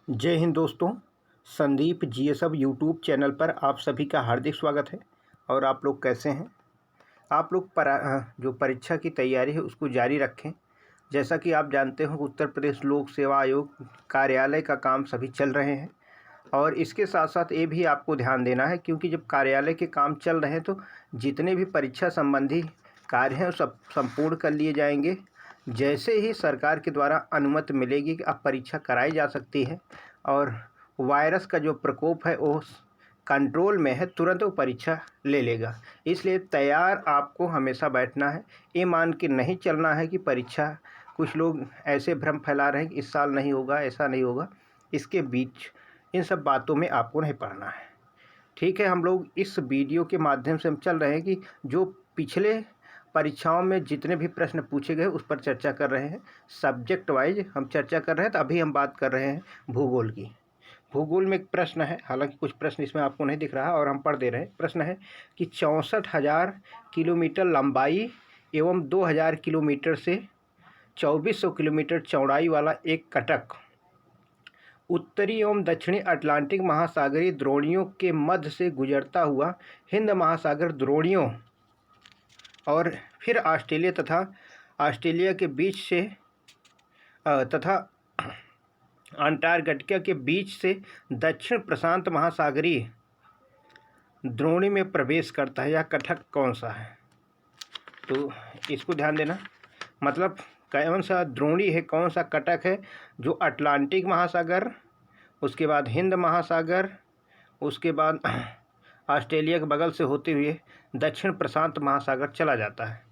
जय हिंद दोस्तों। Sandeep GSF YouTube channel पर आप सभी का हार्दिक स्वागत है। और आप लोग कैसे हैं? आप लोग जो परीक्षा की तैयारी है उसको जारी रखें। जैसा कि आप जानते हो उत्तर प्रदेश लोक सेवा आयोग कार्यालय का काम सभी चल रहे हैं और इसके साथ साथ ये भी आपको ध्यान देना है, क्योंकि जब कार्यालय के काम चल रहे हैं तो जितने भी परीक्षा संबंधी कार्य हैं सब संपूर्ण कर लिए जाएंगे। जैसे ही सरकार के द्वारा अनुमति मिलेगी कि अब परीक्षा कराई जा सकती है और वायरस का जो प्रकोप है वो कंट्रोल में है, तुरंत वो परीक्षा ले लेगा। इसलिए तैयार आपको हमेशा बैठना है। ये मान के नहीं चलना है कि परीक्षा, कुछ लोग ऐसे भ्रम फैला रहे हैं कि इस साल नहीं होगा, ऐसा नहीं होगा। इसके बीच इन सब बातों में आपको नहीं पड़ना है। ठीक है, हम लोग इस वीडियो के माध्यम से हम चल रहे हैं कि जो पिछले परीक्षाओं में जितने भी प्रश्न पूछे गए उस पर चर्चा कर रहे हैं। सब्जेक्ट वाइज हम चर्चा कर रहे हैं। तो अभी हम बात कर रहे हैं भूगोल की। भूगोल में एक प्रश्न है, हालांकि कुछ प्रश्न इसमें आपको नहीं दिख रहा और हम पढ़ दे रहे हैं। प्रश्न है कि 64,000 किलोमीटर लंबाई एवं 2,000 किलोमीटर से 2,400 किलोमीटर चौड़ाई वाला एक कटक उत्तरी एवं दक्षिणी अटलांटिक महासागरीय द्रोणियों के मध्य से गुजरता हुआ हिंद महासागर द्रोणियों और फिर ऑस्ट्रेलिया के बीच से तथा अंटार्कटिका के बीच से दक्षिण प्रशांत महासागरीय द्रोणी में प्रवेश करता है। यह कटक कौन सा है? तो इसको ध्यान देना। मतलब कौन सा द्रोणी है, कौन सा कटक है जो अटलांटिक महासागर, उसके बाद हिंद महासागर, उसके बाद ऑस्ट्रेलिया के बगल से होते हुए दक्षिण प्रशांत महासागर चला जाता है।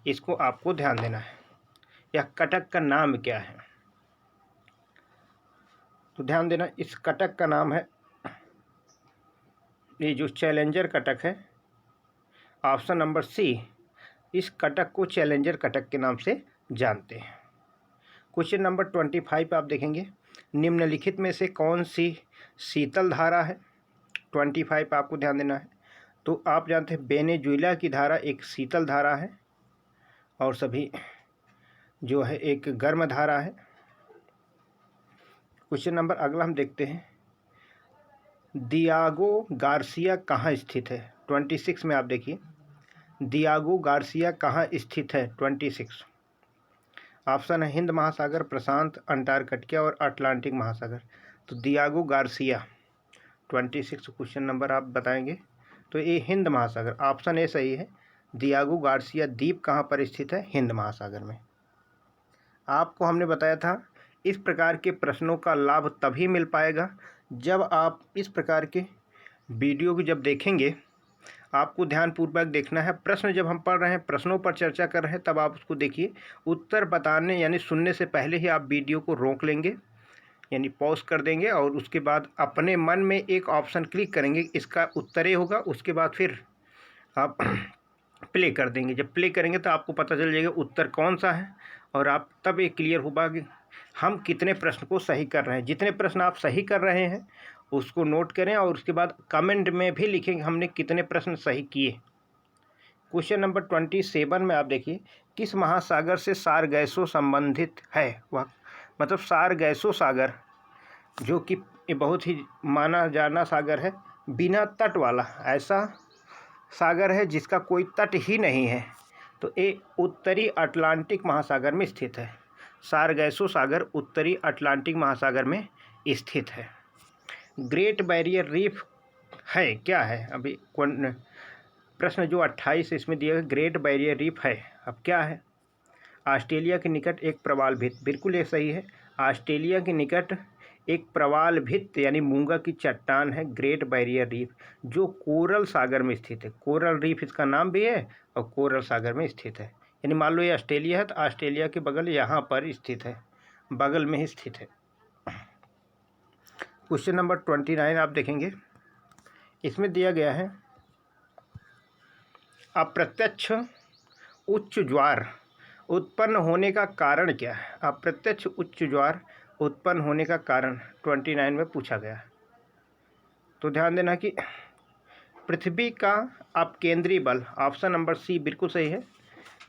इसको आपको ध्यान देना है। यह कटक का नाम क्या है? तो ध्यान देना, इस कटक का नाम है, ये जो चैलेंजर कटक है, ऑप्शन नंबर सी, इस कटक को चैलेंजर कटक के नाम से जानते हैं। क्वेश्चन नंबर 25 आप देखेंगे, निम्नलिखित में से कौन सी शीतल धारा है? 25 आपको ध्यान देना है। तो आप जानते हैं वेनेजुएला की धारा एक शीतल धारा है और सभी जो है एक गर्म धारा है। क्वेश्चन नंबर अगला हम देखते हैं, दियागो गार्सिया कहाँ स्थित है? 26 में आप देखिए, दियागो गार्सिया कहाँ स्थित है? 26 ऑप्शन है हिंद महासागर, प्रशांत, अंटार्कटिका और अटलांटिक महासागर। तो दियागो गार्सिया 26 क्वेश्चन नंबर आप बताएंगे। तो ये हिंद महासागर, ऑप्शन ए सही है। दियागो गार्सिया द्वीप कहाँ पर स्थित है? हिंद महासागर में। आपको हमने बताया था इस प्रकार के प्रश्नों का लाभ तभी मिल पाएगा जब आप इस प्रकार के वीडियो को जब देखेंगे। आपको ध्यानपूर्वक देखना है। प्रश्न जब हम पढ़ रहे हैं, प्रश्नों पर चर्चा कर रहे हैं, तब आप उसको देखिए। उत्तर बताने यानी सुनने से पहले ही आप वीडियो को रोक लेंगे, यानी पॉज कर देंगे और उसके बाद अपने मन में एक ऑप्शन क्लिक करेंगे, इसका उत्तर ये होगा। उसके बाद फिर आप प्ले कर देंगे। जब प्ले करेंगे तो आपको पता चल जाएगा उत्तर कौन सा है और आप तब ये क्लियर होगा कि हम कितने प्रश्न को सही कर रहे हैं। जितने प्रश्न आप सही कर रहे हैं उसको नोट करें और उसके बाद कमेंट में भी लिखेंगे हमने कितने प्रश्न सही किए। क्वेश्चन नंबर 27 में आप देखिए, किस महासागर से सारगैसो संबंधित है? वह मतलब सारगैसो सागर जो कि बहुत ही माना जाना सागर है, बिना तट वाला ऐसा सागर है जिसका कोई तट ही नहीं है। तो ये उत्तरी अटलांटिक महासागर में स्थित है। सारगैसो सागर उत्तरी अटलांटिक महासागर में स्थित है। ग्रेट बैरियर रीफ है क्या है? अभी प्रश्न जो 28 इसमें दिया है, ग्रेट बैरियर रीफ है, अब क्या है? ऑस्ट्रेलिया के निकट एक प्रवाल भित्त, बिल्कुल ये सही है। ऑस्ट्रेलिया के निकट एक प्रवाल भित्त यानी मूंगा की चट्टान है ग्रेट बैरियर रीफ, जो कोरल सागर में स्थित है। कोरल रीफ इसका नाम भी है और कोरल सागर में स्थित है। यानी मान लो ये ऑस्ट्रेलिया है तो ऑस्ट्रेलिया के बगल यहाँ पर स्थित है, बगल में ही स्थित है। क्वेश्चन नंबर 29 आप देखेंगे, इसमें दिया गया है अप्रत्यक्ष उच्च ज्वार उत्पन्न होने का कारण क्या है? अप्रत्यक्ष उच्च ज्वार उत्पन्न होने का कारण 29 में पूछा गया है। तो ध्यान देना कि पृथ्वी का अपकेंद्री बल, ऑप्शन नंबर सी बिल्कुल सही है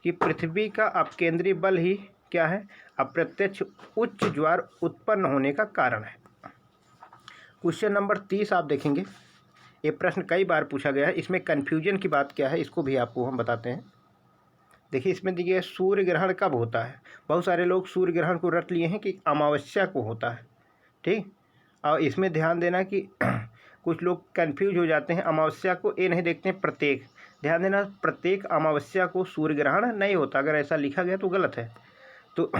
कि पृथ्वी का अपकेंद्री बल ही क्या है? अप्रत्यक्ष उच्च ज्वार उत्पन्न होने का कारण है। क्वेश्चन नंबर 30 आप देखेंगे, ये प्रश्न कई बार पूछा गया है। इसमें कन्फ्यूजन की बात क्या है इसको भी आपको हम बताते हैं। देखिए इसमें देखिए सूर्य ग्रहण कब होता है। बहुत सारे लोग सूर्य ग्रहण को रट लिए हैं कि अमावस्या को होता है, ठीक। और इसमें ध्यान देना कि कुछ लोग कंफ्यूज हो जाते हैं, अमावस्या को ये नहीं देखते हैं प्रत्येक। ध्यान देना, प्रत्येक अमावस्या को सूर्य ग्रहण नहीं होता। अगर ऐसा लिखा गया तो गलत है। तो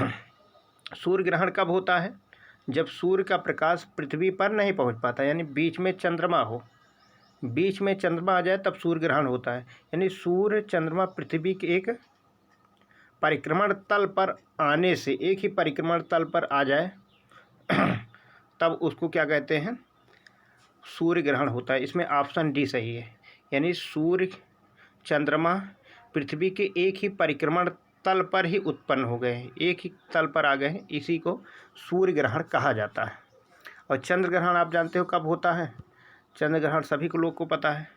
सूर्य ग्रहण कब होता है? जब सूर्य का प्रकाश पृथ्वी पर नहीं पहुंच पाता, यानी बीच में चंद्रमा हो, बीच में चंद्रमा आ जाए तब सूर्य ग्रहण होता है। यानी सूर्य चंद्रमा पृथ्वी के एक परिक्रमण तल पर आने से, एक ही परिक्रमण तल पर आ जाए तब उसको क्या कहते हैं? सूर्य ग्रहण होता है। इसमें ऑप्शन डी सही है। यानी सूर्य चंद्रमा पृथ्वी के एक ही परिक्रमण तल पर ही उत्पन्न हो गए हैं, एक ही तल पर आ गए हैं, इसी को सूर्य ग्रहण कहा जाता है। और चंद्र ग्रहण आप जानते हो कब होता है? चंद्र ग्रहण सभी को लोग को पता है।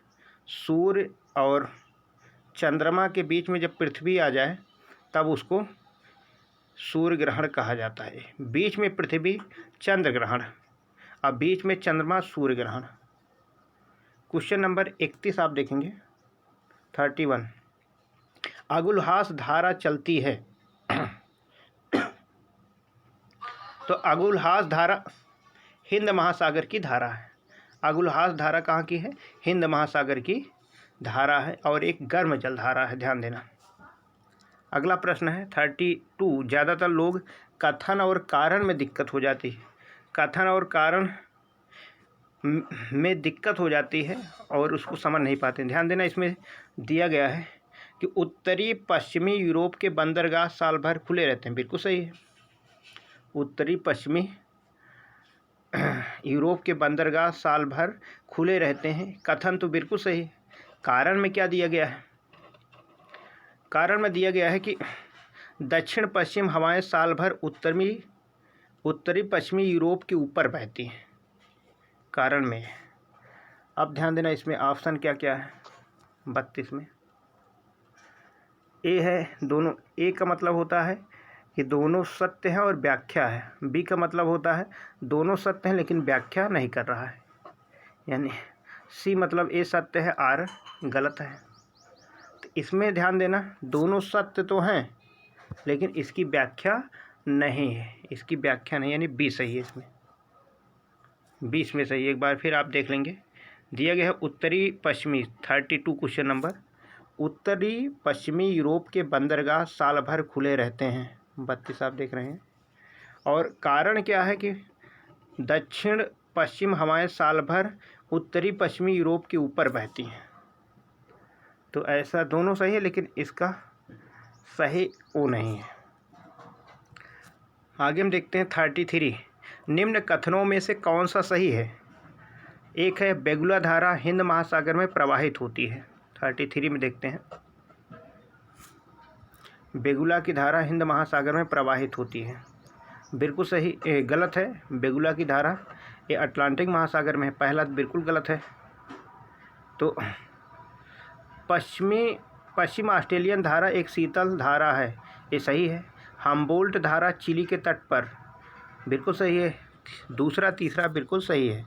सूर्य और चंद्रमा के बीच में जब पृथ्वी आ जाए तब उसको सूर्य ग्रहण कहा जाता है। बीच में पृथ्वी चंद्र ग्रहण, अब बीच में चंद्रमा सूर्य ग्रहण। क्वेश्चन नंबर 31 आप देखेंगे, 31। अगुलहास धारा चलती है। तो अगुलहास धारा हिंद महासागर की धारा है। अगुलहास धारा कहाँ की है? हिंद महासागर की धारा है और एक गर्म जल धारा है, ध्यान देना। अगला प्रश्न है 32। ज़्यादातर लोग कथन और कारण में दिक्कत हो जाती है, कथन और कारण में दिक्कत हो जाती है और उसको समझ नहीं पाते। ध्यान देना, इसमें दिया गया है कि उत्तरी पश्चिमी यूरोप के बंदरगाह साल भर खुले रहते हैं। बिल्कुल सही है। उत्तरी पश्चिमी यूरोप के बंदरगाह साल भर खुले रहते हैं, कथन तो बिल्कुल सही है। कारण में क्या दिया गया है? कारण में दिया गया है कि दक्षिण पश्चिम हवाएं साल भर उत्तरी पश्चिमी यूरोप के ऊपर बहती हैं, कारण में। अब ध्यान देना, इसमें ऑप्शन क्या क्या है 32 में। ए है दोनों, ए का मतलब होता है कि दोनों सत्य हैं और व्याख्या है। बी का मतलब होता है दोनों सत्य हैं लेकिन व्याख्या नहीं कर रहा है। यानी सी मतलब ए सत्य है, आर गलत है। तो इसमें ध्यान देना, दोनों सत्य तो हैं लेकिन इसकी व्याख्या नहीं है, इसकी व्याख्या नहीं, यानी बी सही है। इसमें 20 में सही। एक बार फिर आप देख लेंगे, दिया गया है उत्तरी पश्चिमी 32 क्वेश्चन नंबर। उत्तरी पश्चिमी यूरोप के बंदरगाह साल भर खुले रहते हैं, 32 आप देख रहे हैं। और कारण क्या है कि दक्षिण पश्चिम हवाएं साल भर उत्तरी पश्चिमी यूरोप के ऊपर बहती हैं। तो ऐसा दोनों सही है लेकिन इसका सही वो नहीं है। आगे हम देखते हैं 33। निम्न कथनों में से कौन सा सही है? एक है बेगुला धारा हिंद महासागर में प्रवाहित होती है। 33 में देखते हैं, बेगुला की धारा हिंद महासागर में प्रवाहित होती है। बिल्कुल सही, गलत है। बेगुला की धारा ये अटलांटिक महासागर में है, पहला बिल्कुल गलत है। तो पश्चिम ऑस्ट्रेलियन धारा एक शीतल धारा है, ये सही है। हम्बोल्ट धारा चिली के तट पर, बिल्कुल सही है। दूसरा तीसरा बिल्कुल सही है।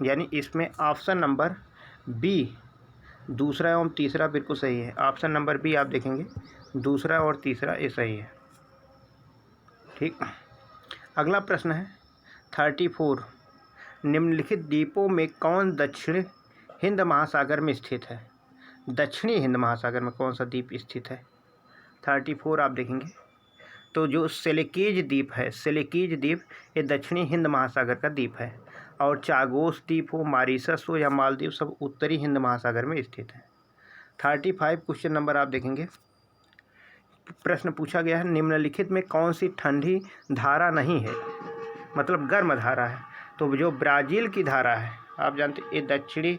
यानी इसमें ऑप्शन नंबर बी, दूसरा एवं तीसरा बिल्कुल सही है। ऑप्शन नंबर बी आप देखेंगे, दूसरा और तीसरा ये सही है, ठीक। अगला प्रश्न है 34। निम्नलिखित द्वीपों में कौन दक्षिण हिंद महासागर में स्थित है? दक्षिणी हिंद महासागर में कौन सा द्वीप स्थित है? 34 आप देखेंगे तो जो सेलेकीज द्वीप है, सेलेकीज द्वीप ये दक्षिणी हिंद महासागर का द्वीप है। और चागोस द्वीप हो, मॉरिशस हो या मालदीव, सब उत्तरी हिंद महासागर में स्थित है। 35 क्वेश्चन नंबर आप देखेंगे, प्रश्न पूछा गया है निम्नलिखित में कौन सी ठंडी धारा नहीं है, मतलब गर्म धारा है। तो जो ब्राज़ील की धारा है, आप जानते ये दक्षिणी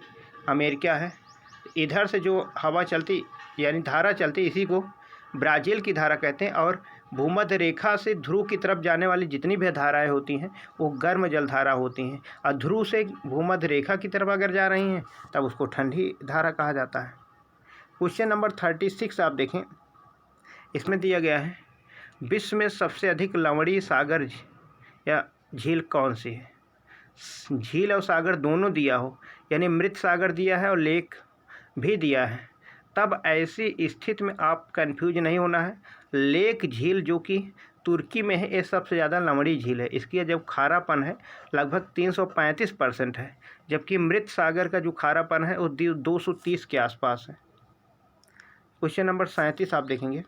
अमेरिका है, इधर से जो हवा चलती यानी धारा चलती इसी को ब्राज़ील की धारा कहते हैं। और भूमध्य रेखा से ध्रुव की तरफ जाने वाली जितनी भी धाराएं होती हैं वो गर्म जल धारा होती हैं। और ध्रुव से भूमध्य रेखा की तरफ अगर जा रही हैं तब उसको ठंडी धारा कहा जाता है। क्वेश्चन नंबर 36 आप देखें, इसमें दिया गया है विश्व में सबसे अधिक लवणीय सागर या झील कौन सी है? झील और सागर दोनों दिया हो, यानी मृत सागर दिया है और लेक भी दिया है, तब ऐसी स्थिति में आप कंफ्यूज नहीं होना है। लेक झील जो कि तुर्की में है, ये सबसे ज़्यादा लंबी झील है, इसकी जो खारापन है लगभग 335% है, जबकि मृत सागर का जो खारापन है वो 230 के आसपास है। क्वेश्चन नंबर 37 आप देखेंगे,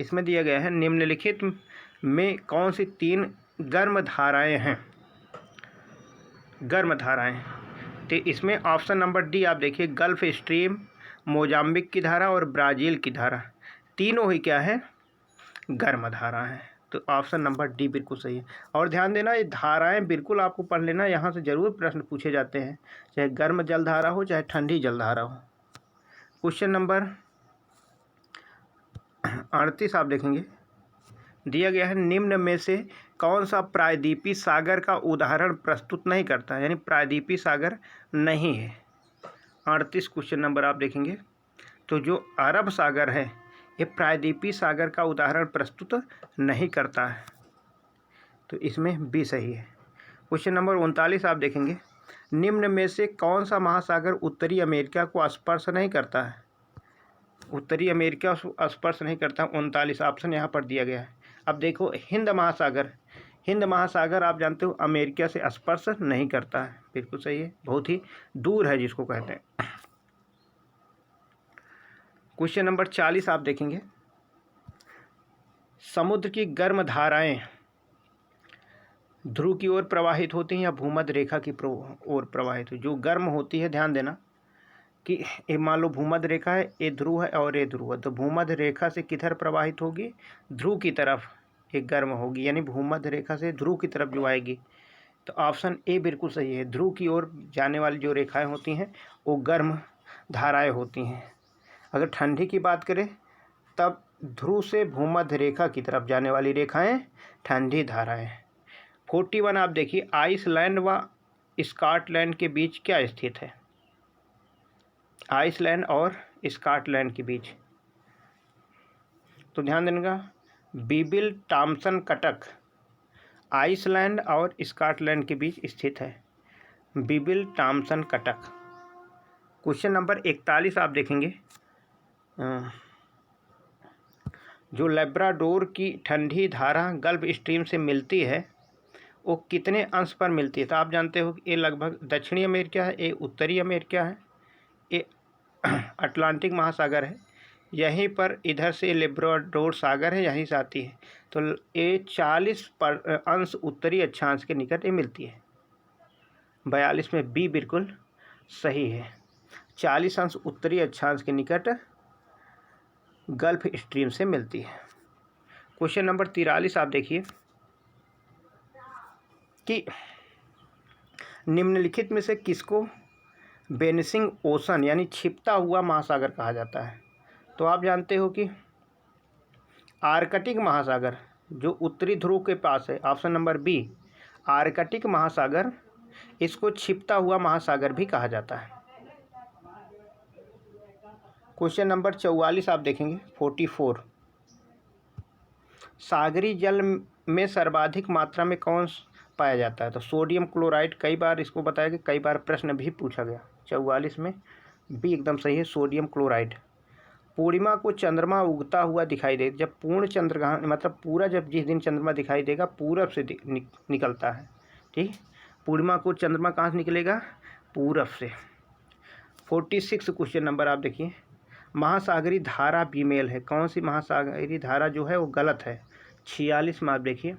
इसमें दिया गया है निम्नलिखित में कौन सी 3 गर्म धाराएं हैं। गर्म धाराएं, तो इसमें ऑप्शन नंबर डी आप देखिए, गल्फ स्ट्रीम, मोजाम्बिक की धारा और ब्राज़ील की धारा, तीनों ही क्या है, गर्म धारा है। तो ऑप्शन नंबर डी बिल्कुल सही है। और ध्यान देना, ये धाराएं बिल्कुल आपको पढ़ लेना, यहाँ से जरूर प्रश्न पूछे जाते हैं, चाहे गर्म जलधारा हो चाहे ठंडी जलधारा हो। क्वेश्चन नंबर 38 आप देखेंगे, दिया गया है निम्न में से कौन सा प्रायद्वीपीय सागर का उदाहरण प्रस्तुत नहीं करता है, यानी प्रायद्वीपीय सागर नहीं है। 38 क्वेश्चन नंबर आप देखेंगे, तो जो अरब सागर है ये प्रायद्वीपीय सागर का उदाहरण प्रस्तुत नहीं करता है, तो इसमें बी सही है। क्वेश्चन नंबर 39 आप देखेंगे, निम्न में से कौन सा महासागर उत्तरी अमेरिका को स्पर्श नहीं करता है। उत्तरी अमेरिका को स्पर्श नहीं करता, 39 ऑप्शन यहाँ पर दिया गया है। अब देखो, हिंद महासागर, हिंद महासागर आप जानते हो अमेरिका से स्पर्श नहीं करता है, बिल्कुल सही है, बहुत ही दूर है जिसको कहते हैं। क्वेश्चन नंबर 40 आप देखेंगे, समुद्र की गर्म धाराएं ध्रुव की ओर प्रवाहित होती हैं या भूमध्य रेखा की ओर प्रवाहित हो। जो गर्म होती है, ध्यान देना कि ये मान लो भूमध्य रेखा है, ये ध्रुव है और ये ध्रुव है, तो भूमध्य रेखा से किधर प्रवाहित होगी, ध्रुव की तरफ ये गर्म होगी, यानी भूमध्य रेखा से ध्रुव की तरफ जो आएगी। तो ऑप्शन ए बिल्कुल सही है, ध्रुव की ओर जाने वाली जो रेखाएं होती हैं वो गर्म धाराएं होती हैं। अगर ठंडी की बात करें तब ध्रुव से भूमध्य रेखा की तरफ जाने वाली रेखाएं ठंडी धाराएं। 41 आप देखिए, आइसलैंड व स्कॉटलैंड के बीच क्या स्थित है। आइसलैंड और स्कॉटलैंड के बीच, तो ध्यान देना, बीबिल टॉम्सन कटक आइसलैंड और स्कॉटलैंड के बीच स्थित है, बीबिल टॉम्सन कटक। क्वेश्चन नंबर 41 आप देखेंगे, जो लैब्राडोर की ठंडी धारा गल्फ स्ट्रीम से मिलती है वो कितने अंश पर मिलती है। तो आप जानते हो कि ये लगभग दक्षिणी अमेरिका है, ये उत्तरी अमेरिका है, ये अटलांटिक महासागर है, यहीं पर इधर से लैब्राडोर सागर है, यहीं से आती है, तो ये 40 अंश उत्तरी अक्षांश के निकट ये मिलती है। 42 में बी बिल्कुल सही है, 40 अंश उत्तरी अक्षांश के निकट गल्फ स्ट्रीम से मिलती है। क्वेश्चन नंबर 43 आप देखिए कि निम्नलिखित में से किसको वेनिसिंग ओशन यानी छिपता हुआ महासागर कहा जाता है। तो आप जानते हो कि आर्कटिक महासागर जो उत्तरी ध्रुव के पास है, ऑप्शन नंबर बी आर्कटिक महासागर, इसको छिपता हुआ महासागर भी कहा जाता है। क्वेश्चन नंबर 44 आप देखेंगे, 44, सागरी जल में सर्वाधिक मात्रा में कौन पाया जाता है। तो सोडियम क्लोराइड, कई बार इसको बताया कि कई बार प्रश्न भी पूछा गया। 44 में बी एकदम सही है, सोडियम क्लोराइड। पूर्णिमा को चंद्रमा उगता हुआ दिखाई दे, जब पूर्ण चंद्रग्रहण मतलब पूरा, जब जिस दिन चंद्रमा दिखाई देगा पूरब से निकलता है, ठीक। पूर्णिमा को चंद्रमा कहाँ से निकलेगा, पूरब से। 46 क्वेश्चन नंबर आप देखिए, महासागरी धारा बीमेल है, कौन सी महासागरी धारा जो है वो गलत है। 46 में आप देखिए,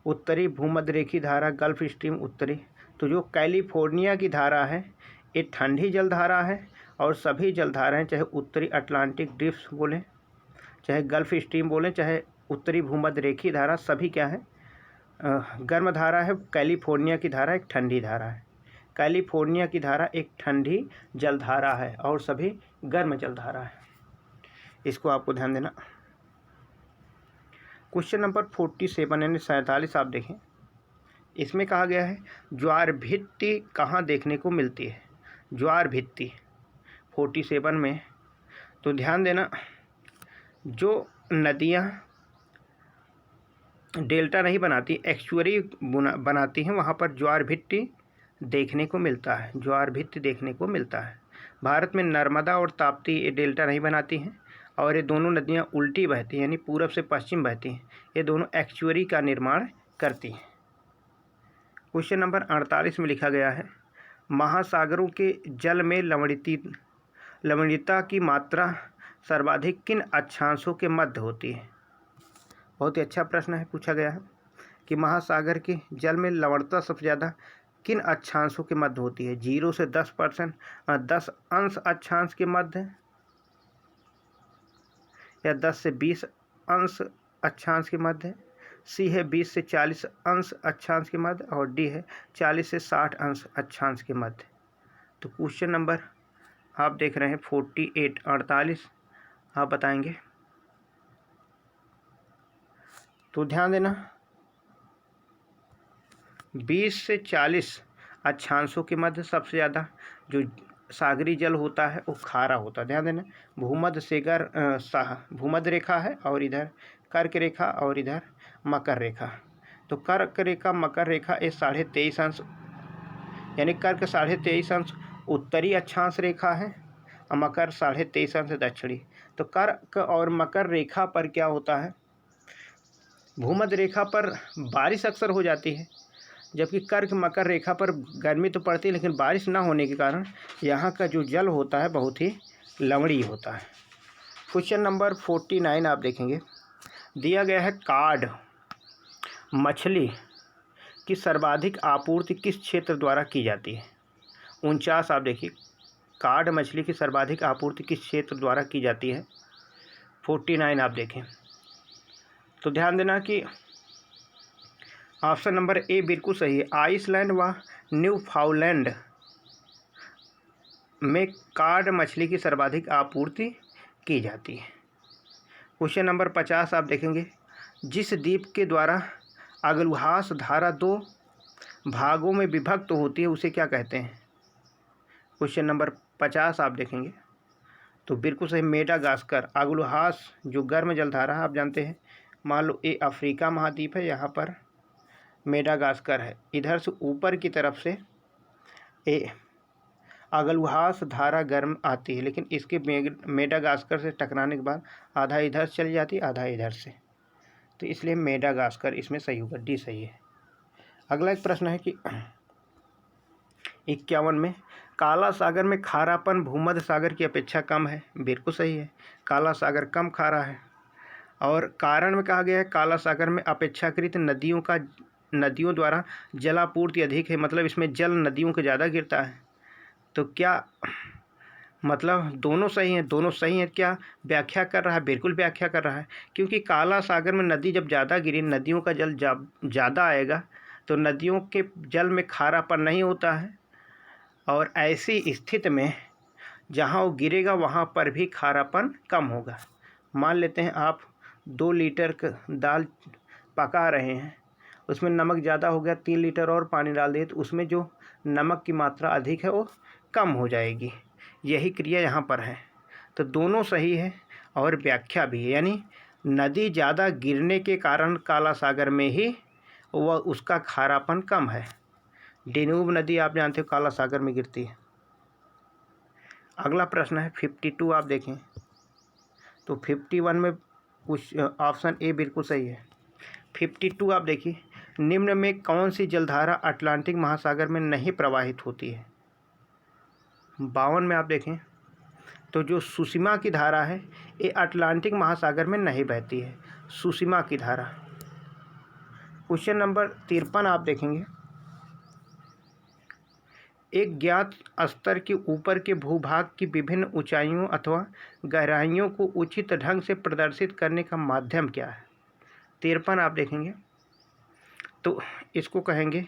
उत्तरी भूमध्य रेखी धारा गल्फ स्ट्रीम उत्तरी, तो जो कैलिफोर्निया की धारा है ये ठंडी जलधारा है, और सभी जलधाराएं चाहे उत्तरी अटलांटिक ड्रिफ्ट बोलें, चाहे गल्फ स्ट्रीम बोलें, चाहे उत्तरी भूमध्य रेखी धारा, सभी क्या है, गर्म धारा है। कैलिफोर्निया की धारा एक ठंडी धारा है, कैलिफोर्निया की धारा एक ठंडी जलधारा है और सभी गर्म जलधारा है, इसको आपको ध्यान देना। क्वेश्चन नंबर 47 यानी 47 आप देखें, इसमें कहा गया है ज्वार भित्ति कहाँ देखने को मिलती है। ज्वार भित्ति 47 में, तो ध्यान देना, जो नदियाँ डेल्टा नहीं बनाती, एक्चुअरी बनाती हैं, वहाँ पर ज्वार भित्ति देखने को मिलता है, ज्वार भित्ति देखने को मिलता है। भारत में नर्मदा और ताप्ती ये डेल्टा नहीं बनाती हैं और ये दोनों नदियाँ उल्टी बहती हैं, यानी पूरब से पश्चिम बहती हैं। ये दोनों एक्चुअरी का निर्माण करती हैं। क्वेश्चन नंबर 48 में लिखा गया है, महासागरों के जल में लवणीयता की मात्रा सर्वाधिक किन अक्षांशों के मध्य होती है? बहुत ही अच्छा प्रश्न है, पूछा गया है कि महासागर के जल में लवणता सबसे ज़्यादा किन अक्षांशों के मध्य होती है? 0 से 10%, 10 अंश अक्षांश के मध्य, या 10 से 20 अंश अक्षांश के मध्य, सी है 20 से 40 अंश अक्षांश के मध्य, और डी है 40 से 60 अंश अक्षांश के मध्य। तो क्वेश्चन नंबर आप देख रहे हैं 48 आप बताएंगे। तो ध्यान देना, 20 से 40 अक्षांशों के मध्य सबसे ज़्यादा जो सागरी जल होता है वो खारा होता है। ध्यान देना, भूमध्य रेखा है और इधर कर्क रेखा और इधर मकर रेखा। तो कर्क रेखा मकर रेखा ये 23.5 अंश, यानी कर्क 23.5 अंश उत्तरी अक्षांश रेखा है और मकर 23.5 अंश दक्षिणी। तो कर्क और मकर रेखा पर क्या होता है, भूमध्य रेखा पर बारिश अक्सर हो जाती है, जबकि कर्क मकर रेखा पर गर्मी तो पड़ती है लेकिन बारिश ना होने के कारण यहाँ का जो जल होता है बहुत ही लवणीय होता है। क्वेश्चन नंबर 49 आप देखेंगे, दिया गया है कार्ड मछली की सर्वाधिक आपूर्ति किस क्षेत्र द्वारा की जाती है? 49 आप देखिए, कार्ड मछली की सर्वाधिक आपूर्ति किस क्षेत्र द्वारा की जाती है? 49 आप देखें तो ध्यान देना कि ऑप्शन नंबर ए बिल्कुल सही है। आइसलैंड व न्यूफाउंडलैंड में कार्ड मछली की सर्वाधिक आपूर्ति की जाती है। क्वेश्चन नंबर 50 आप देखेंगे, जिस द्वीप के द्वारा अगलुहास धारा 2 भागों में विभक्त होती है उसे क्या कहते हैं? क्वेश्चन नंबर 50 आप देखेंगे तो बिल्कुल सही, मेडागास्कर। अगलुहास जो गर्म जलधारा आप जानते हैं, मान लो ये अफ्रीका महाद्वीप है, यहाँ पर मेडागास्कर है, इधर से ऊपर की तरफ से ये अगलुहास धारा गर्म आती है, लेकिन इसके मेडागास्कर से टकराने के बाद आधा इधर चली जाती है आधा इधर से, तो इसलिए मेडागास्कर इसमें सही होगा, डी सही है। अगला एक प्रश्न है कि 51 में, काला सागर में खारापन भूमध्य सागर की अपेक्षा कम है। बिल्कुल सही है, काला सागर कम खारा है। और कारण में कहा गया है काला सागर में अपेक्षाकृत नदियों द्वारा जलापूर्ति अधिक है, मतलब इसमें जल नदियों के ज़्यादा गिरता है। तो क्या मतलब दोनों सही हैं? दोनों सही हैं। क्या व्याख्या कर रहा है? बिल्कुल व्याख्या कर रहा है, क्योंकि काला सागर में नदी जब ज़्यादा गिरी, नदियों का जल ज़्यादा आएगा तो नदियों के जल में खारापन नहीं होता है, और ऐसी स्थिति में जहाँ वो गिरेगा वहाँ पर भी खारापन कम होगा। मान लेते हैं आप 2 लीटर दाल पका रहे हैं, उसमें नमक ज़्यादा हो गया, 3 लीटर और पानी डाल दिए तो उसमें जो नमक की मात्रा अधिक है वो कम हो जाएगी। यही क्रिया यहाँ पर है। तो दोनों सही है और व्याख्या भी है, यानी नदी ज़्यादा गिरने के कारण काला सागर में ही वह उसका खारापन कम है। डेन्यूब नदी आप जानते हो काला सागर में गिरती है। अगला प्रश्न है 52 आप देखें तो 51 में कुछ ऑप्शन ए बिल्कुल सही है। 52 आप देखिए, निम्न में कौन सी जलधारा अटलांटिक महासागर में नहीं प्रवाहित होती है? 52 में आप देखें तो जो सुषमा की धारा है ये अटलांटिक महासागर में नहीं बहती है, सुषमा की धारा। क्वेश्चन नंबर 53 आप देखेंगे, एक ज्ञात स्तर के ऊपर के भूभाग की विभिन्न ऊंचाइयों अथवा गहराइयों को उचित ढंग से प्रदर्शित करने का माध्यम क्या है? 53 आप देखेंगे तो इसको कहेंगे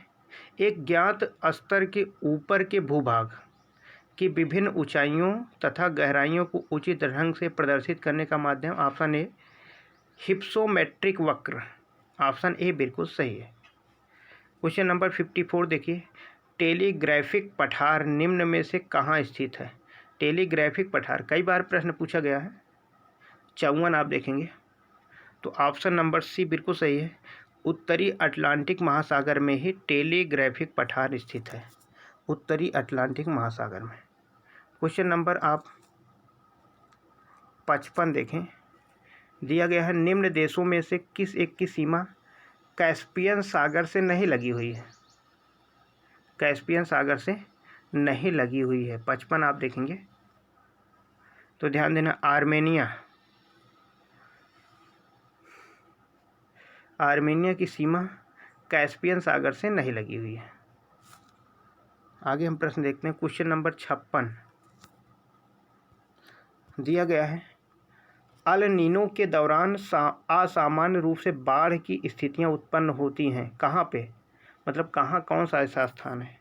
एक ज्ञात स्तर के ऊपर के भूभाग की विभिन्न ऊंचाइयों तथा गहराइयों को उचित ढंग से प्रदर्शित करने का माध्यम ऑप्शन ए हिप्सोमेट्रिक वक्र। ऑप्शन ए बिल्कुल सही है। क्वेश्चन नंबर 54 देखिए, टेलीग्राफिक पठार निम्न में से कहाँ स्थित है? टेलीग्राफिक पठार कई बार प्रश्न पूछा गया है। 54 आप देखेंगे तो ऑप्शन नंबर सी बिल्कुल सही है, उत्तरी अटलांटिक महासागर में ही टेलीग्राफिक पठार स्थित है। उत्तरी अटलांटिक महासागर में। क्वेश्चन नंबर आप 55 देखें। दिया गया है निम्न देशों में से किस एक की सीमा कैस्पियन सागर से नहीं लगी हुई है। कैस्पियन सागर से नहीं लगी हुई है। 55 आप देखेंगे तो ध्यान देना, आर्मेनिया की सीमा कैस्पियन सागर से नहीं लगी हुई है। आगे हम प्रश्न देखते हैं। क्वेश्चन नंबर 56 दिया गया है अल नीनो के दौरान असामान्य रूप से बाढ़ की स्थितियां उत्पन्न होती हैं। कहाँ पे, मतलब कहाँ, कौन सा ऐसा स्थान है?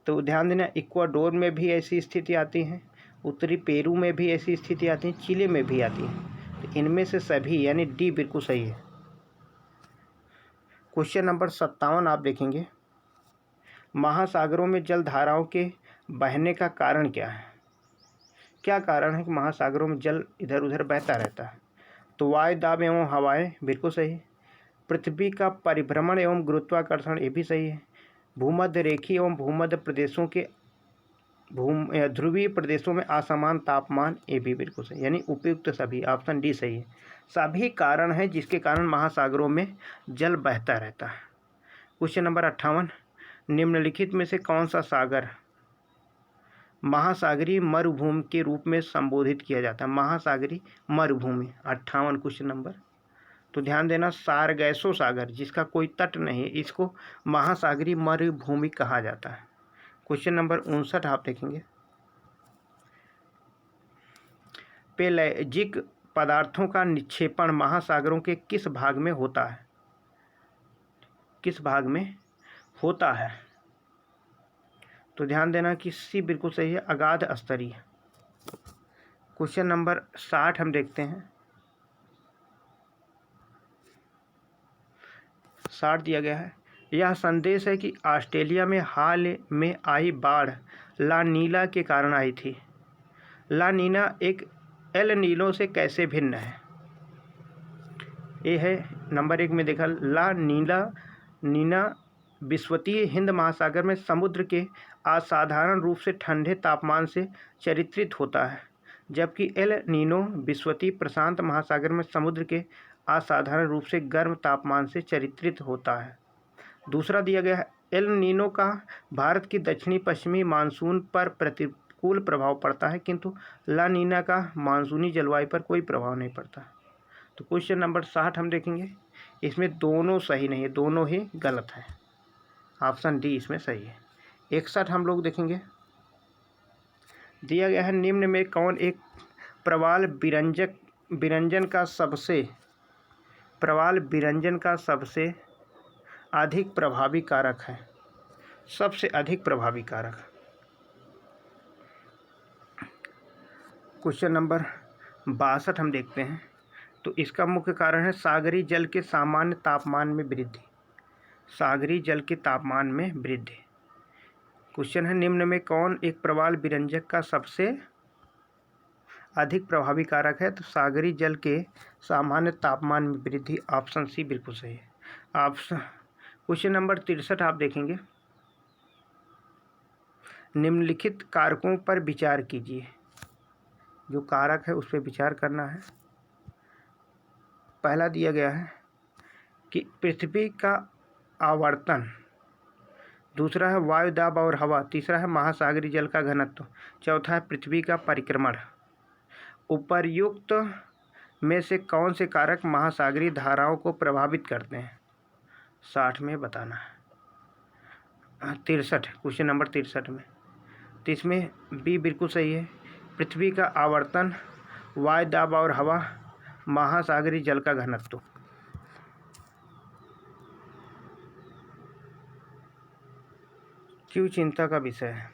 तो ध्यान देना, इक्वाडोर में भी ऐसी स्थिति आती है, उत्तरी पेरू में भी ऐसी स्थिति आती है, चिली में भी आती है। तो इनमें से सभी यानी डी बिल्कुल सही है। क्वेश्चन नंबर 57 आप देखेंगे। महासागरों में जल धाराओं के बहने का कारण क्या है? क्या कारण है कि महासागरों में जल इधर उधर बहता रहता है? तो वायु दाब एवं हवाएं, बिल्कुल सही। पृथ्वी का परिभ्रमण एवं गुरुत्वाकर्षण, ये भी सही है। भूमध्य रेखीय एवं भूमध्य प्रदेशों के ध्रुवीय प्रदेशों में असमान तापमान, ये भी बिल्कुल सही, यानी उपयुक्त सभी, ऑप्शन डी सही है। सभी कारण हैं जिसके कारण महासागरों में जल बहता रहता है। क्वेश्चन नंबर 58, निम्नलिखित में से कौन सा सागर महासागरीय मरुभूमि के रूप में संबोधित किया जाता है? महासागरीय मरुभूमि। 58 क्वेश्चन नंबर। तो ध्यान देना, सारगैसो सागर जिसका कोई तट नहीं है, इसको महासागरीय मरुभूमि कहा जाता है। क्वेश्चन नंबर 59 आप देखेंगे। पेलैजिक पदार्थों का निक्षेपण महासागरों के किस भाग में होता है? किस भाग में होता है? तो ध्यान देना कि सी बिल्कुल सही है, अगाध स्तरीय। क्वेश्चन नंबर 60 हम देखते हैं। 60 दिया गया है, यह संदेश है कि ऑस्ट्रेलिया में हाल में आई बाढ़ ला नीना के कारण आई थी। ला नीना एक एल नीनो से कैसे भिन्न है? ये है नंबर 1 में देखा, ला नीना विषुवतीय हिंद महासागर में समुद्र के असाधारण रूप से ठंडे तापमान से चरित्रित होता है, जबकि एल नीनो विषुवतीय प्रशांत महासागर में समुद्र के असाधारण रूप से गर्म तापमान से चरित्रित होता है। दूसरा दिया गया है, एल नीनो का भारत की दक्षिणी पश्चिमी मानसून पर प्रतिकूल प्रभाव पड़ता है, किंतु ला नीना का मानसूनी जलवायु पर कोई प्रभाव नहीं पड़ता। तो क्वेश्चन नंबर 60 हम देखेंगे। इसमें दोनों सही नहीं है, दोनों ही गलत है। ऑप्शन डी इसमें सही है। 61 हम लोग देखेंगे। दिया गया है निम्न में कौन एक प्रवाल विरंजन का सबसे अधिक प्रभावी कारक है? सबसे अधिक प्रभावी कारक। क्वेश्चन नंबर 62 हम देखते हैं। तो इसका मुख्य कारण है सागरी जल के सामान्य तापमान में वृद्धि। सागरी जल के तापमान में वृद्धि। क्वेश्चन है निम्न में कौन एक प्रवाल विरंजक का सबसे अधिक प्रभावी कारक है? तो सागरी जल के सामान्य तापमान में वृद्धि, ऑप्शन सी बिल्कुल सही है। क्वेश्चन नंबर 63 आप देखेंगे। निम्नलिखित कारकों पर विचार कीजिए। जो कारक है उस पर विचार करना है। पहला दिया गया है कि पृथ्वी का आवर्तन, दूसरा है वायु दाब और हवा, तीसरा है महासागरीय जल का घनत्व, चौथा है पृथ्वी का परिक्रमण। उपर्युक्त में से कौन से कारक महासागरीय धाराओं को प्रभावित करते हैं? 60 में बताना है। 63 क्वेश्चन नंबर 63 में। तो इसमें बी बिल्कुल सही है, पृथ्वी का आवर्तन, वायु दाब और हवा, महासागरीय जल का घनत्व। क्यों चिंता का विषय है?